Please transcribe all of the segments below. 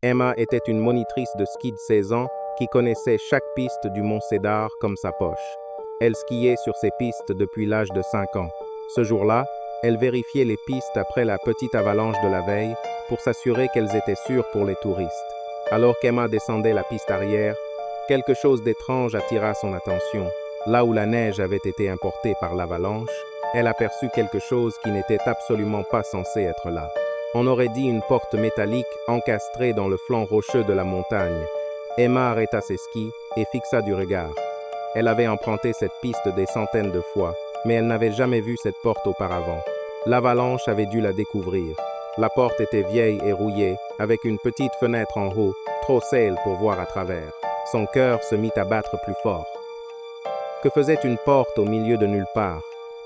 Emma était une monitrice de ski de 16 ans qui connaissait chaque piste du mont Cédar comme sa poche. Elle skiait sur ces pistes depuis l'âge de 5 ans. Ce jour-là, elle vérifiait les pistes après la petite avalanche de la veille pour s'assurer qu'elles étaient sûres pour les touristes. Alors qu'Emma descendait la piste arrière, quelque chose d'étrange attira son attention. Là où la neige avait été importée par l'avalanche, elle aperçut quelque chose qui n'était absolument pas censé être là. On aurait dit une porte métallique encastrée dans le flanc rocheux de la montagne. Emma arrêta ses skis et fixa du regard. Elle avait emprunté cette piste des centaines de fois, mais elle n'avait jamais vu cette porte auparavant. L'avalanche avait dû la découvrir. La porte était vieille et rouillée, avec une petite fenêtre en haut, trop sale pour voir à travers. Son cœur se mit à battre plus fort. Que faisait une porte au milieu de nulle part?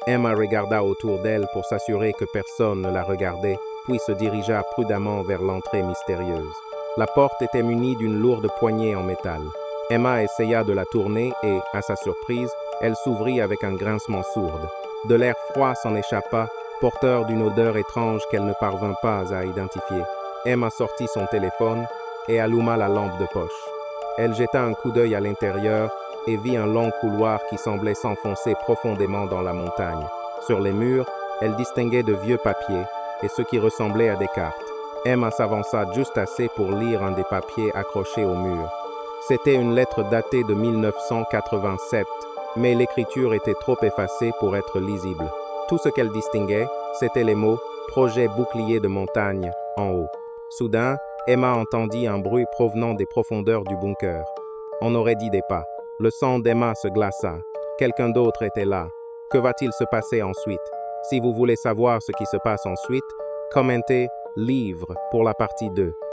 Emma regarda autour d'elle pour s'assurer que personne ne la regardait, puis se dirigea prudemment vers l'entrée mystérieuse. La porte était munie d'une lourde poignée en métal. Emma essaya de la tourner et, à sa surprise, elle s'ouvrit avec un grincement sourd. De l'air froid s'en échappa, porteur d'une odeur étrange qu'elle ne parvint pas à identifier. Emma sortit son téléphone et alluma la lampe de poche. Elle jeta un coup d'œil à l'intérieur et vit un long couloir qui semblait s'enfoncer profondément dans la montagne. Sur les murs, elle distinguait de vieux papiers et ce qui ressemblait à des cartes. Emma s'avança juste assez pour lire un des papiers accrochés au mur. C'était une lettre datée de 1987, mais l'écriture était trop effacée pour être lisible. Tout ce qu'elle distinguait, c'était les mots « Projet bouclier de montagne » en haut. Soudain, Emma entendit un bruit provenant des profondeurs du bunker. On aurait dit des pas. Le sang d'Emma se glaça. Quelqu'un d'autre était là. Que va-t-il se passer ensuite? Si vous voulez savoir ce qui se passe ensuite, commentez « Livre » pour la partie 2.